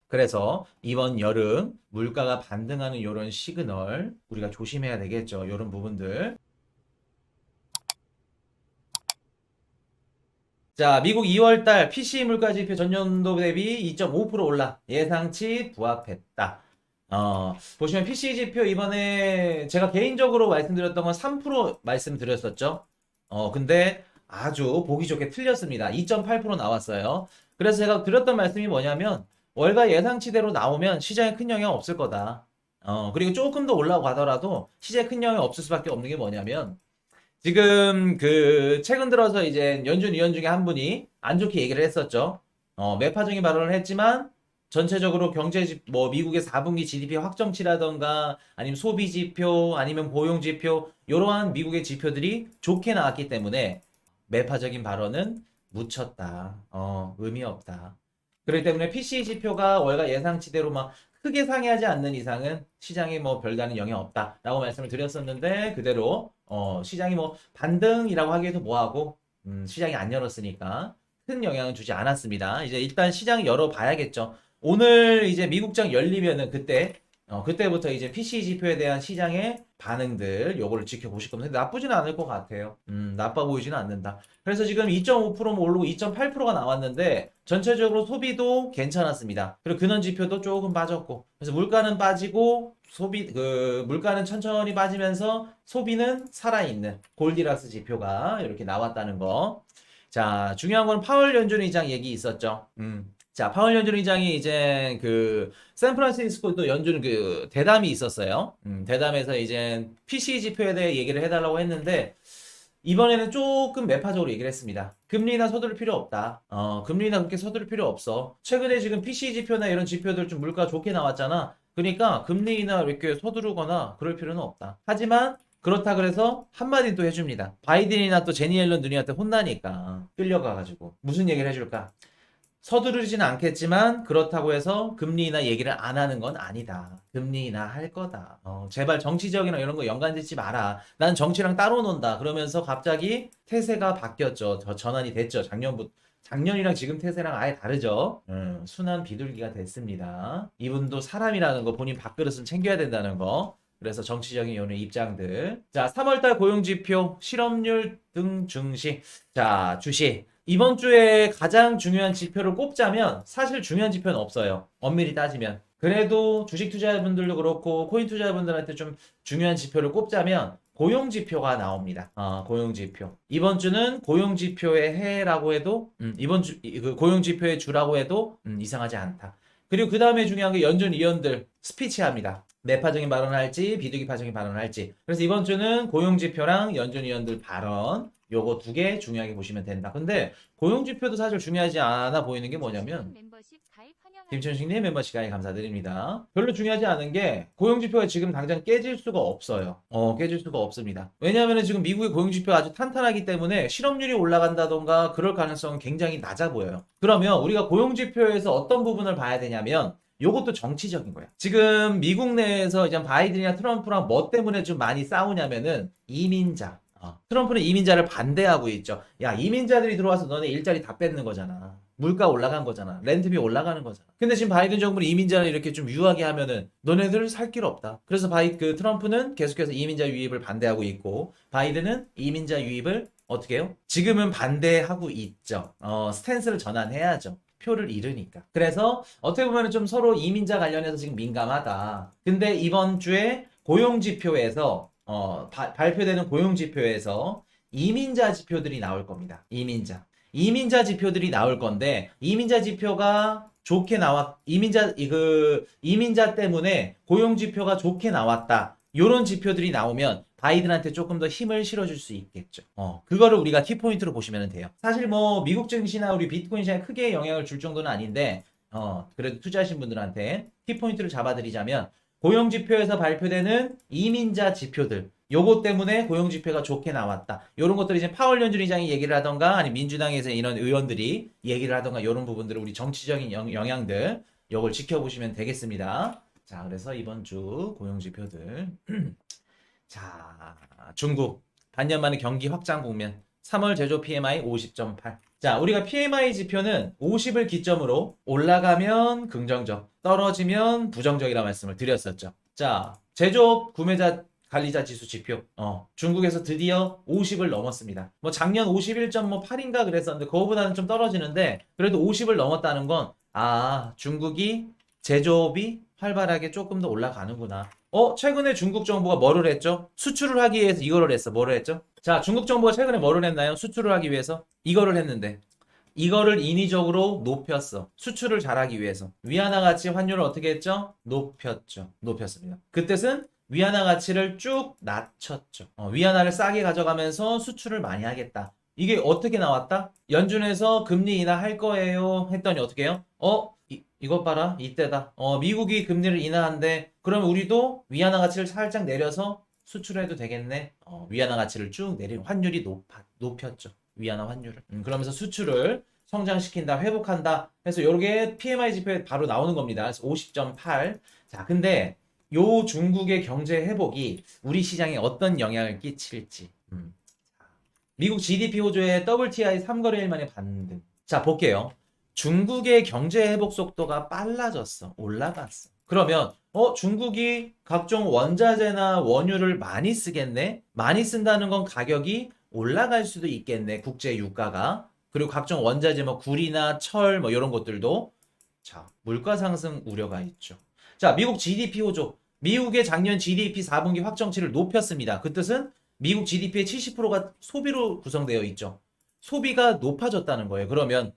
그래서 이번 여름 물가가 반등하는 이런 시그널 우리가 조심해야 되겠죠. 이런 부분들. 자, 미국 2월달 PCE 물가지표 전년도 대비 2.5% 올라 예상치 부합했다. 보시면 PCE 지표 이번에 제가 개인적으로 말씀드렸던 건 3% 말씀드렸었죠. 근데 아주 보기 좋게 틀렸습니다. 2.8% 나왔어요. 그래서 제가 드렸던 말씀이 뭐냐면 월가 예상치대로 나오면 시장에 큰 영향 없을 거다. 그리고 조금 더 올라가더라도 시장에 큰 영향 없을 수밖에 없는 게 뭐냐면 지금 그 최근 들어서 이제 연준 위원 중에 한 분이 안 좋게 얘기를 했었죠. 매파적인 발언을 했지만 전체적으로 뭐 미국의 4분기 GDP 확정치라던가 아니면 소비 지표 아니면 고용 지표 이러한 미국의 지표들이 좋게 나왔기 때문에 매파적인 발언은 묻혔다. 의미 없다. 그렇기 때문에 PCE 지표가 월가 예상치대로 막 크게 상회하지 않는 이상은 시장에 뭐 별다른 영향 없다라고 말씀을 드렸었는데 그대로 시장이 뭐 반등이라고 하기에도 뭐하고 시장이 안 열었으니까 큰 영향은 주지 않았습니다. 이제 일단 시장 열어봐야겠죠. 오늘 이제 미국장 열리면은 그때부터 이제 PC 지표에 대한 시장의 반응들 요거를 지켜보실 겁니다. 나쁘지는 않을 것 같아요. 나빠 보이지는 않는다. 그래서 지금 2.5%뭐 오르고 2.8%가 나왔는데 전체적으로 소비도 괜찮았습니다. 그리고 근원 지표도 조금 빠졌고 그래서 물가는 빠지고 물가는 천천히 빠지면서 소비는 살아있는 골디락스 지표가 이렇게 나왔다는 거. 자, 중요한 건 파월 연준 의장 얘기 있었죠. 자, 파월 연준 의장이 이제 그 샌프란시스코 또 연준 그 대담이 있었어요. 대담에서 이제 PC 지표에 대해 얘기를 해달라고 했는데 이번에는 조금 매파적으로 얘기를 했습니다. 금리나 서두를 필요 없다. 금리나 그렇게 서두를 필요 없어. 최근에 지금 PC 지표나 이런 지표들 좀 물가 좋게 나왔잖아. 그러니까 금리나 이렇게 서두르거나 그럴 필요는 없다. 하지만 그렇다 그래서 한마디 또 해줍니다. 바이든이나 또 제니 옐런 누니한테 혼나니까 끌려가가지고 무슨 얘기를 해줄까? 서두르지는 않겠지만 그렇다고 해서 금리 인하 얘기를 안 하는 건 아니다. 금리 인하 할 거다. 제발 정치적이나 이런 거 연관짓지 마라. 난 정치랑 따로 논다. 그러면서 갑자기 태세가 바뀌었죠. 전환이 됐죠. 작년이랑 지금 태세랑 아예 다르죠. 순한 비둘기가 됐습니다. 이분도 사람이라는 거 본인 밥그릇은 챙겨야 된다는 거. 그래서 정치적인 요런 입장들. 자, 3월달 고용지표, 실업률 등 증시. 자, 주식. 이번 주에 가장 중요한 지표를 꼽자면 사실 중요한 지표는 없어요. 엄밀히 따지면. 그래도 주식 투자자분들도 그렇고 코인 투자자분들한테 좀 중요한 지표를 꼽자면 고용 지표가 나옵니다. 고용 지표. 이번 주는 고용 지표의 해라고 해도 그 고용 지표의 주라고 해도 이상하지 않다. 그리고 그 다음에 중요한 게 연준 위원들 스피치합니다. 매파적인 발언을 할지 비둘기파적인 발언을 할지. 그래서 이번 주는 고용 지표랑 연준 위원들 발언 요거 두 개 중요하게 보시면 된다. 근데 고용 지표도 사실 중요하지 않아 보이는 게 뭐냐면 김천식님 멤버십 가입 감사드립니다. 별로 중요하지 않은 게 고용지표가 지금 당장 깨질 수가 없어요. 깨질 수가 없습니다. 왜냐하면 지금 미국의 고용지표가 아주 탄탄하기 때문에 실업률이 올라간다던가 그럴 가능성은 굉장히 낮아 보여요. 그러면 우리가 고용지표에서 어떤 부분을 봐야 되냐면 요것도 정치적인 거야. 지금 미국 내에서 이제 바이든이나 트럼프랑 뭐 때문에 좀 많이 싸우냐면은 이민자. 트럼프는 이민자를 반대하고 있죠. 야, 이민자들이 들어와서 너네 일자리 다 뺏는 거잖아. 물가 올라간 거잖아. 렌트비 올라가는 거잖아. 근데 지금 바이든 정부는 이민자를 이렇게 좀 유하게 하면은 너네들 살 길 없다. 그래서 트럼프는 계속해서 이민자 유입을 반대하고 있고 바이든은 이민자 유입을 어떻게 해요? 지금은 반대하고 있죠. 스탠스를 전환해야죠. 표를 잃으니까. 그래서 어떻게 보면 좀 서로 이민자 관련해서 지금 민감하다. 근데 이번 주에 고용지표에서 발표되는 고용지표에서 이민자 지표들이 나올 겁니다. 이민자 지표들이 나올 건데 이민자 지표가 좋게 이민자 때문에 고용 지표가 좋게 나왔다. 요런 지표들이 나오면 바이든한테 조금 더 힘을 실어줄 수 있겠죠. 그거를 우리가 키포인트로 보시면 돼요. 사실 뭐 미국 증시나 우리 비트코인 시장에 크게 영향을 줄 정도는 아닌데 그래도 투자하신 분들한테 키포인트를 잡아드리자면 고용 지표에서 발표되는 이민자 지표들 요거 때문에 고용 지표가 좋게 나왔다. 요런 것들이 이제 파월 연준 의장이 얘기를 하던가 아니 민주당에서 이런 의원들이 얘기를 하던가 요런 부분들을 우리 정치적인 영향들 요걸 지켜보시면 되겠습니다. 자, 그래서 이번 주 고용 지표들 자, 중국 반년 만에 경기 확장 국면 3월 제조 PMI 50.8. 자, 우리가 PMI 지표는 50을 기점으로 올라가면 긍정적, 떨어지면 부정적이라 말씀을 드렸었죠. 자, 제조업 구매자 관리자 지수 지표. 중국에서 드디어 50을 넘었습니다. 뭐 작년 51.8인가 그랬었는데 그거보다는 좀 떨어지는데 그래도 50을 넘었다는 건 중국이 제조업이 활발하게 조금 더 올라가는구나. 최근에 중국 정부가 뭐를 했죠? 수출을 하기 위해서 이거를 했어. 뭐를 했죠? 자, 중국 정부가 최근에 뭐를 했나요? 수출을 하기 위해서 이거를 했는데 이거를 인위적으로 높였어. 수출을 잘하기 위해서. 위안화 가치 환율을 어떻게 했죠? 높였죠. 높였습니다. 그 뜻은 위안화 가치를 쭉 낮췄죠. 위안화를 싸게 가져가면서 수출을 많이 하겠다. 이게 어떻게 나왔다? 연준에서 금리 인하할 거예요 했더니 어떻게 해요? 이것 봐라. 이때다. 미국이 금리를 인하한대. 그러면 우리도 위안화 가치를 살짝 내려서 수출해도 되겠네. 위안화 가치를 쭉 내리고 환율이 높였죠. 위안화 환율을. 그러면서 수출을 성장시킨다, 회복한다 해서 요게 PMI 지표에 바로 나오는 겁니다. 그래서 50.8. 자, 근데 요 중국의 경제 회복이 우리 시장에 어떤 영향을 끼칠지. 미국 GDP 호조의 WTI 3거래일 만에 반등. 자, 볼게요. 중국의 경제 회복 속도가 빨라졌어. 올라갔어. 그러면 중국이 각종 원자재나 원유를 많이 쓰겠네? 많이 쓴다는 건 가격이 올라갈 수도 있겠네. 국제 유가가. 그리고 각종 원자재 뭐 구리나 철 뭐 이런 것들도 자, 물가 상승 우려가 있죠. 자, 미국 GDP 호조. 미국의 작년 GDP 4분기 확정치를 높였습니다. 그 뜻은 미국 GDP의 70%가 소비로 구성되어 있죠. 소비가 높아졌다는 거예요. 그러면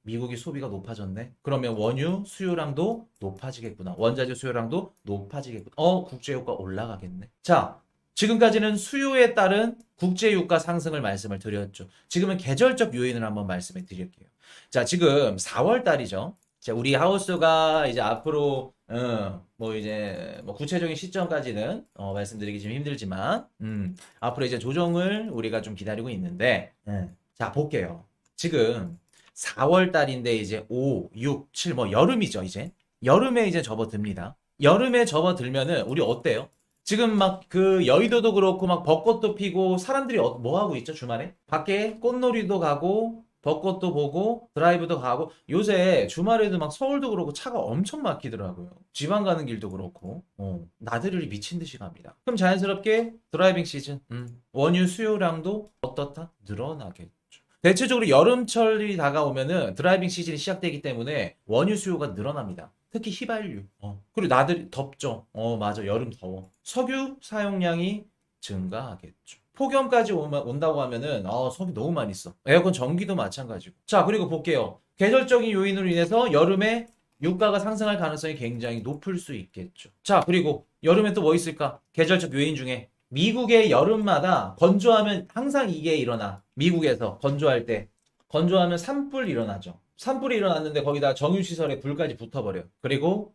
미국이 소비가 높아졌네. 그러면 원유 수요량도 높아지겠구나. 원자재 수요량도 높아지겠구나. 국제유가 올라가겠네. 자, 지금까지는 수요에 따른 국제유가 상승을 말씀을 드렸죠. 지금은 계절적 요인을 한번 말씀을 드릴게요. 자, 지금 4월 달이죠. 자, 우리 하우스가 이제 앞으로 뭐 구체적인 시점까지는 말씀드리기 좀 힘들지만 앞으로 이제 조정을 우리가 좀 기다리고 있는데 자, 볼게요. 지금 4월 달인데 이제 5, 6, 7 뭐 여름이죠, 이제. 여름에 이제 접어듭니다. 여름에 접어들면은 우리 어때요? 지금 막 그 여의도도 그렇고 막 벚꽃도 피고 사람들이 뭐 하고 있죠, 주말에? 밖에 꽃놀이도 가고 벚꽃도 보고 드라이브도 가고 요새 주말에도 막 서울도 그렇고 차가 엄청 막히더라고요. 지방 가는 길도 그렇고 나들이 미친 듯이 갑니다. 그럼 자연스럽게 드라이빙 시즌 원유 수요량도 어떻다? 늘어나겠죠. 대체적으로 여름철이 다가오면은 드라이빙 시즌이 시작되기 때문에 원유 수요가 늘어납니다. 특히 휘발유. 그리고 나들이 덥죠. 맞아. 여름 더워. 석유 사용량이 증가하겠죠. 폭염까지 온다고 하면은 석유 너무 많이 써. 에어컨 전기도 마찬가지고. 자, 그리고 볼게요. 계절적인 요인으로 인해서 여름에 유가가 상승할 가능성이 굉장히 높을 수 있겠죠. 자, 그리고 여름에 또 뭐 있을까? 계절적 요인 중에 미국의 여름마다 건조하면 항상 이게 일어나. 미국에서 건조할 때 건조하면 산불 일어나죠. 산불이 일어났는데 거기다 정유시설에 불까지 붙어버려. 그리고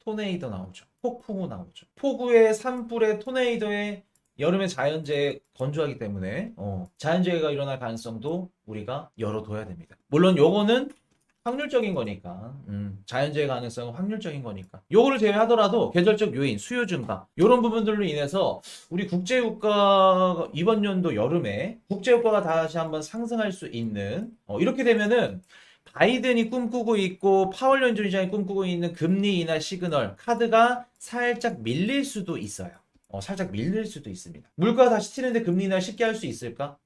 토네이도 나오죠. 폭풍우 나오죠. 폭우에 산불에 토네이도에 여름에 자연재해 건조하기 때문에 자연재해가 일어날 가능성도 우리가 열어둬야 됩니다. 물론 요거는 확률적인 거니까 자연재해 가능성은 확률적인 거니까 요거를 제외하더라도 계절적 요인, 수요 증가 요런 부분들로 인해서 우리 국제유가 이번 연도 여름에 국제유가가 다시 한번 상승할 수 있는 이렇게 되면은 바이든이 꿈꾸고 있고 파월 연준의장이 꿈꾸고 있는 금리 인하 시그널 카드가 살짝 밀릴 수도 있어요. 살짝 밀릴 수도 있습니다. 물가 다시 튀는데 금리 인하 쉽게 할 수 있을까?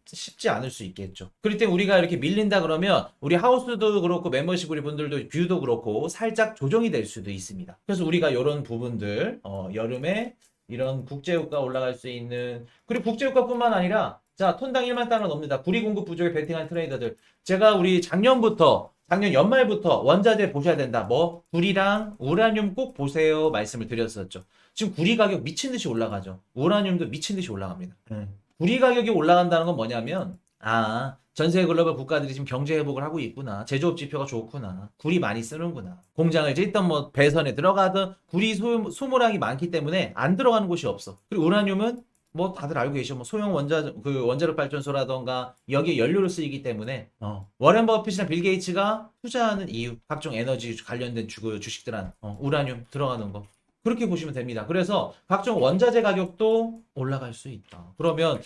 쉽지 않을 수 있겠죠. 그럴 때 우리가 이렇게 밀린다 그러면 우리 하우스도 그렇고 멤버십 우리 분들도 뷰도 그렇고 살짝 조정이 될 수도 있습니다. 그래서 우리가 이런 부분들 여름에 이런 국제유가 올라갈 수 있는 그리고 국제유가뿐만 아니라 자, 톤당 1만 달러 넘는다. 구리 공급 부족에 베팅한 트레이더들. 제가 우리 작년 연말부터 원자재 보셔야 된다. 뭐 구리랑 우라늄 꼭 보세요 말씀을 드렸었죠. 지금 구리 가격 미친 듯이 올라가죠. 우라늄도 미친 듯이 올라갑니다. 구리 가격이 올라간다는 건 뭐냐면 전 세계 글로벌 국가들이 지금 경제 회복을 하고 있구나. 제조업 지표가 좋구나. 구리 많이 쓰는구나. 공장을 이제 일단 뭐 배선에 들어가든 구리 소모량이 많기 때문에 안 들어가는 곳이 없어. 그리고 우라늄은 뭐 다들 알고 계시죠. 뭐 소형 원자력 발전소라던가 여기에 연료를 쓰이기 때문에 워렌 버핏이나 빌 게이츠가 투자하는 이유 각종 에너지 관련된 주식들한 우라늄 들어가는 거 그렇게 보시면 됩니다. 그래서 각종 원자재 가격도 올라갈 수 있다. 그러면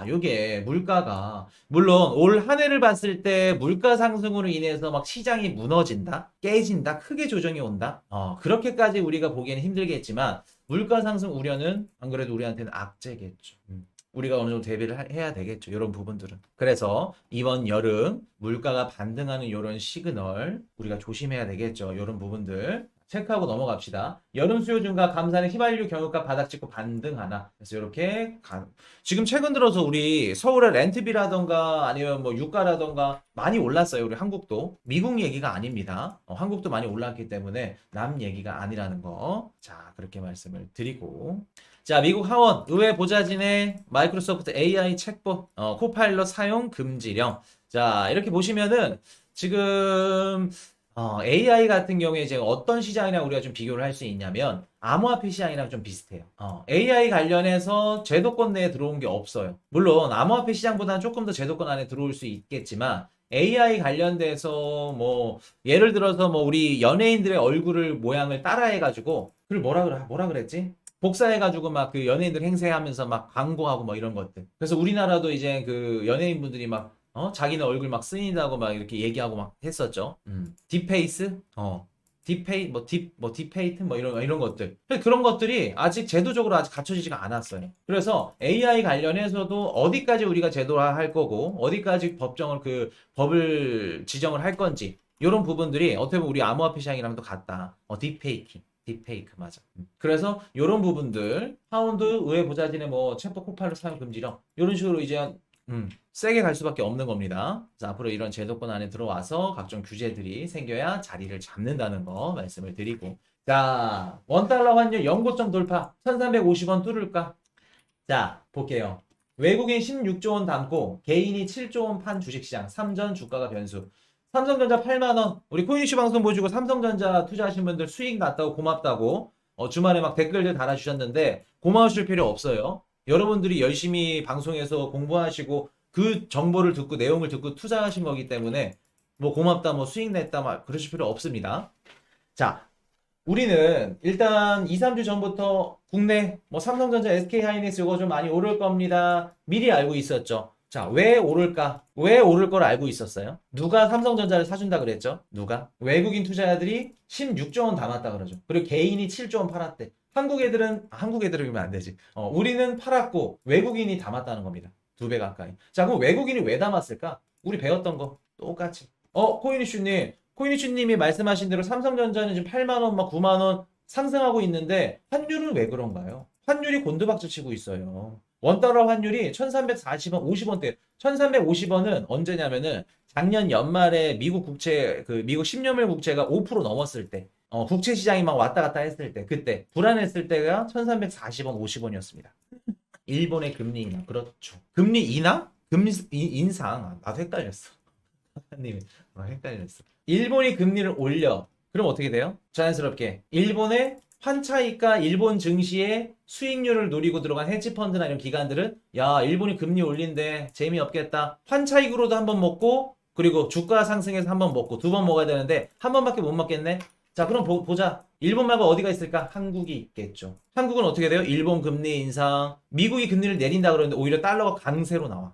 요게 물가가 물론 올 한 해를 봤을 때 물가 상승으로 인해서 막 시장이 무너진다, 깨진다, 크게 조정이 온다. 그렇게까지 우리가 보기에는 힘들겠지만 물가 상승 우려는 안 그래도 우리한테는 악재겠죠. 우리가 어느 정도 대비를 해야 되겠죠. 이런 부분들은. 그래서 이번 여름 물가가 반등하는 이런 시그널 우리가 조심해야 되겠죠. 이런 부분들. 체크하고 넘어갑시다. 여름 수요 증가 감사는 휘발유 경유가 바닥찍고 반등하나. 그래서 이렇게 지금 최근 들어서 우리 서울의 렌트비라던가 아니면 뭐 유가라던가 많이 올랐어요. 우리 한국도. 미국 얘기가 아닙니다. 한국도 많이 올랐기 때문에 남 얘기가 아니라는 거. 자, 그렇게 말씀을 드리고. 자, 미국 하원 의회 보좌진의 마이크로소프트 AI 챗봇 코파일럿 사용 금지령. 자, 이렇게 보시면은 지금 AI 같은 경우에 이제 어떤 시장이랑 우리가 좀 비교를 할 수 있냐면 암호화폐 시장이랑 좀 비슷해요. AI 관련해서 제도권 내에 들어온 게 없어요. 물론 암호화폐 시장보다는 조금 더 제도권 안에 들어올 수 있겠지만 AI 관련돼서 뭐 예를 들어서 뭐 우리 연예인들의 얼굴을 모양을 따라해가지고 그걸 뭐라 그랬지? 복사해가지고 막 그 연예인들 행세하면서 막 광고하고 뭐 이런 것들. 그래서 우리나라도 이제 그 연예인분들이 막 자기는 얼굴 막 쓰인다고 막 이렇게 얘기하고 막 했었죠. 딥페이스? 딥페이트? 뭐 이런 것들. 그런 것들이 아직 제도적으로 아직 갖춰지지가 않았어요. 그래서 AI 관련해서도 어디까지 우리가 제도화할 거고, 어디까지 법을 지정을 할 건지, 이런 부분들이 어떻게 보면 우리 암호화폐 시장이랑도 같다. 딥페이크 맞아. 그래서 이런 부분들 파운드 의회 보좌진의 뭐 챗봇 코파일럿 사용 금지령 이런 식으로 이제 세게 갈 수밖에 없는 겁니다. 자, 앞으로 이런 제도권 안에 들어와서 각종 규제들이 생겨야 자리를 잡는다는 거 말씀을 드리고. 자, 원달러 환율 연고점 돌파 1350원 뚫을까? 자, 볼게요. 외국인 16조 원 담고 개인이 7조 원 판 주식시장 3전 주가가 변수. 삼성전자 8만원. 우리 코인이슈 방송 보시고 삼성전자 투자하신 분들 수익 났다고 고맙다고 주말에 막 댓글들 달아주셨는데 고마우실 필요 없어요. 여러분들이 열심히 방송에서 공부하시고 그 정보를 듣고 내용을 듣고 투자하신 거기 때문에 뭐 고맙다 뭐 수익 냈다 막 그러실 필요 없습니다. 자, 우리는 일단 2, 3주 전부터 국내 뭐 삼성전자, SK하이닉스 이거 좀 많이 오를 겁니다. 미리 알고 있었죠. 자, 왜 오를까? 왜 오를 걸 알고 있었어요? 누가 삼성전자를 사준다 그랬죠? 누가? 외국인 투자자들이 16조 원 담았다 그러죠. 그리고 개인이 7조 원 팔았대. 한국 애들이면 안 되지. 우리는 팔았고 외국인이 담았다는 겁니다. 2배 가까이. 자, 그럼 외국인이 왜 담았을까? 우리 배웠던 거 똑같이. 코이니슈님이 말씀하신 대로 삼성전자는 지금 8만 원, 막 9만 원 상승하고 있는데 환율은 왜 그런가요? 환율이 곤두박질 치고 있어요. 원달러 환율이 1340원, 50원대. 1350원은 언제냐면은 작년 연말에 미국 국채, 미국 10년물 국채가 5% 넘었을 때, 국채 시장이 막 왔다 갔다 했을 때, 그때, 불안했을 때가 1340원, 50원이었습니다. 일본의 금리 인하. 그렇죠. 금리 인하? 금리 인상. 나도 헷갈렸어. 님이 헷갈렸어. 일본이 금리를 올려. 그럼 어떻게 돼요? 자연스럽게 일본의 환차익과 일본 증시의 수익률을 노리고 들어간 헤지펀드나 이런 기관들은 야, 일본이 금리 올린대 재미없겠다. 환차익으로도 한번 먹고 그리고 주가 상승해서 한번 먹고 2번 먹어야 되는데 한 번밖에 못 먹겠네. 자, 그럼 보자. 일본 말고 어디가 있을까? 한국이 있겠죠. 한국은 어떻게 돼요? 일본 금리 인상, 미국이 금리를 내린다 그러는데 오히려 달러가 강세로 나와.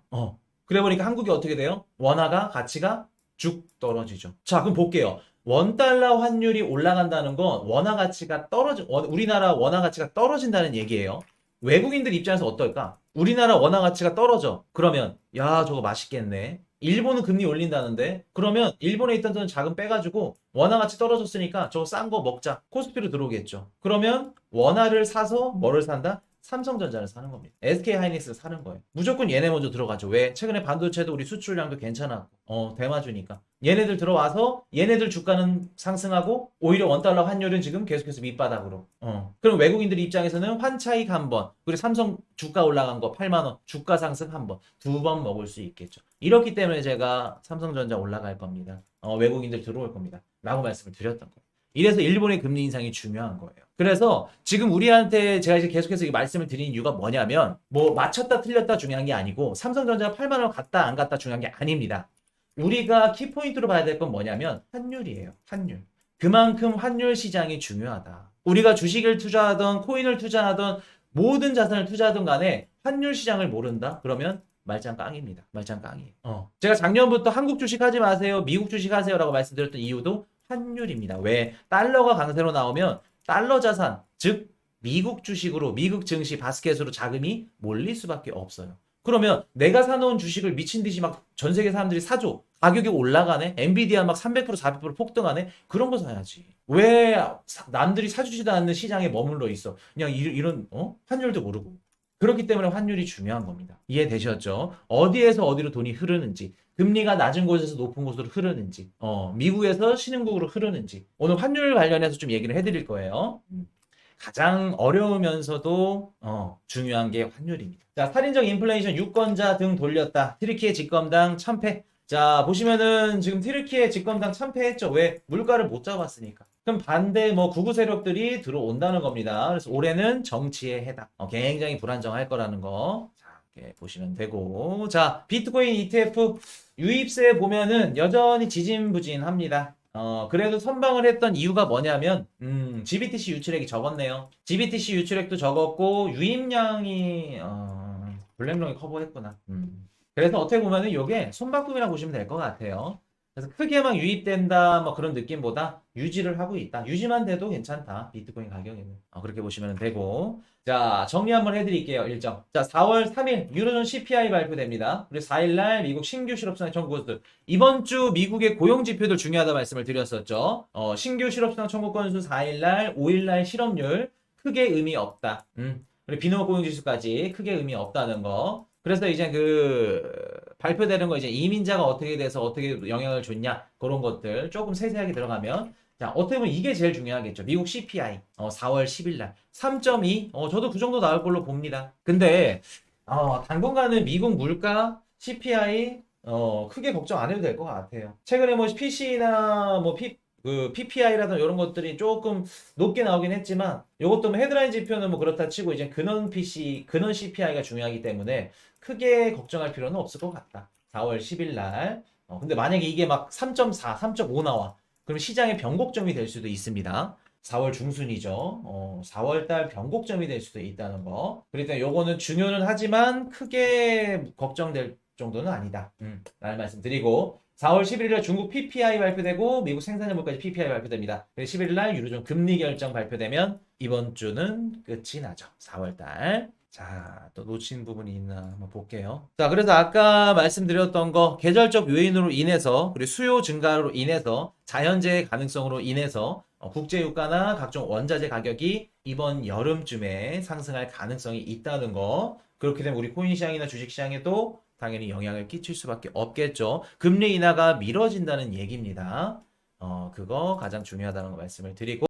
그래 보니까 한국이 어떻게 돼요? 원화가 가치가 쭉 떨어지죠. 자, 그럼 볼게요. 원달러 환율이 올라간다는 건 원화 가치가 우리나라 원화 가치가 떨어진다는 얘기예요. 외국인들 입장에서 어떨까? 우리나라 원화 가치가 떨어져. 그러면 야, 저거 맛있겠네. 일본은 금리 올린다는데 그러면 일본에 있던 돈 자금 빼가지고 원화 가치 떨어졌으니까 저거 싼 거 먹자. 코스피로 들어오겠죠. 그러면 원화를 사서 뭐를 산다? 삼성전자를 사는 겁니다. SK하이닉스를 사는 거예요. 무조건 얘네 먼저 들어가죠. 왜? 최근에 반도체도 우리 수출량도 괜찮았고 대마주니까. 얘네들 들어와서 얘네들 주가는 상승하고 오히려 원달러 환율은 지금 계속해서 밑바닥으로. 그럼 외국인들 입장에서는 환차익 한 번, 그리고 삼성 주가 올라간 거 8만 원, 주가 상승 한 번, 2번 먹을 수 있겠죠. 이렇기 때문에 제가 삼성전자 올라갈 겁니다. 외국인들 들어올 겁니다. 라고 말씀을 드렸던 거예요. 이래서 일본의 금리 인상이 중요한 거예요. 그래서 지금 우리한테 제가 이제 계속해서 이 말씀을 드리는 이유가 뭐냐면 뭐 맞췄다 틀렸다 중요한 게 아니고 삼성전자가 8만 원 갔다 안 갔다 중요한 게 아닙니다. 우리가 키포인트로 봐야 될 건 뭐냐면 환율이에요. 환율. 그만큼 환율 시장이 중요하다. 우리가 주식을 투자하던 코인을 투자하던 모든 자산을 투자하던 간에 환율 시장을 모른다? 그러면 말짱 깡입니다. 말짱 깡이에요. 제가 작년부터 한국 주식 하지 마세요. 미국 주식 하세요라고 말씀드렸던 이유도 환율입니다. 왜? 달러가 강세로 나오면 달러 자산, 즉 미국 주식으로 미국 증시 바스켓으로 자금이 몰릴 수밖에 없어요. 그러면 내가 사놓은 주식을 미친 듯이 막 전 세계 사람들이 사줘. 가격이 올라가네. 엔비디아 막 300% 400% 폭등하네. 그런 거 사야지. 왜 남들이 사주지도 않는 시장에 머물러 있어? 그냥 이런 환율도 모르고. 그렇기 때문에 환율이 중요한 겁니다. 이해되셨죠? 어디에서 어디로 돈이 흐르는지, 금리가 낮은 곳에서 높은 곳으로 흐르는지, 미국에서 신흥국으로 흐르는지, 오늘 환율 관련해서 좀 얘기를 해드릴 거예요. 가장 어려우면서도 중요한 게 환율입니다. 자, 살인적 인플레이션 유권자 등 돌렸다. 튀르키예 집권당 참패. 자, 보시면은 지금 튀르키예 집권당 참패했죠. 왜? 물가를 못 잡았으니까. 그럼 반대 구구 세력들이 들어온다는 겁니다. 그래서 올해는 정치의 해당. 굉장히 불안정할 거라는 거. 자, 이렇게 보시면 되고. 자, 비트코인 ETF 유입세 보면은 여전히 지진부진합니다. 그래도 선방을 했던 이유가 뭐냐면, GBTC 유출액이 적었네요. GBTC 유출액도 적었고, 유입량이, 블랙롱이 커버했구나. 그래서 어떻게 보면은 이게 손바꿈이라고 보시면 될 것 같아요. 그래서 크게 막 유입된다, 뭐 그런 느낌보다 유지를 하고 있다. 유지만 돼도 괜찮다. 비트코인 가격에는. 그렇게 보시면 되고. 자, 정리 한번 해드릴게요. 일정. 자, 4월 3일 유로존 CPI 발표됩니다. 그리고 4일날 미국 신규 실업수당 청구 건수. 이번 주 미국의 고용 지표도 중요하다 말씀을 드렸었죠. 신규 실업수당 청구 건수 4일날, 5일날 실업률 크게 의미 없다. 그리고 비농업 고용 지수까지 크게 의미 없다는 거. 그래서 이제 발표되는 거 이제 이민자가 어떻게 돼서 어떻게 영향을 줬냐 그런 것들 조금 세세하게 들어가면 자, 어떻게 보면 이게 제일 중요하겠죠. 미국 CPI 4월 10일 날 3.2 저도 그 정도 나올 걸로 봅니다. 근데 당분간은 미국 물가 CPI 크게 걱정 안 해도 될 것 같아요. 최근에 뭐 PC나 PPI라든 이런 것들이 조금 높게 나오긴 했지만 이것도 헤드라인 지표는 뭐 그렇다 치고 이제 근원 CPI가 중요하기 때문에 크게 걱정할 필요는 없을 것 같다. 4월 10일 날. 근데 만약에 이게 막 3.4, 3.5 나와. 그럼 시장의 변곡점이 될 수도 있습니다. 4월 중순이죠. 4월 달 변곡점이 될 수도 있다는 거. 그러니까 요거는 중요는 하지만 크게 걱정될 정도는 아니다. 라는 말씀 드리고 4월 11일에 중국 PPI 발표되고 미국 생산자 물가지 PPI 발표됩니다. 11일 날 유로존 금리 결정 발표되면 이번 주는 끝이 나죠. 4월 달. 자, 또 놓친 부분이 있나 한번 볼게요. 자, 그래서 아까 말씀드렸던 거 계절적 요인으로 인해서 그리고 수요 증가로 인해서 자연재해 가능성으로 인해서 국제유가나 각종 원자재 가격이 이번 여름쯤에 상승할 가능성이 있다는 거. 그렇게 되면 우리 코인 시장이나 주식 시장에도 당연히 영향을 끼칠 수밖에 없겠죠. 금리 인하가 미뤄진다는 얘기입니다. 그거 가장 중요하다는 거 말씀을 드리고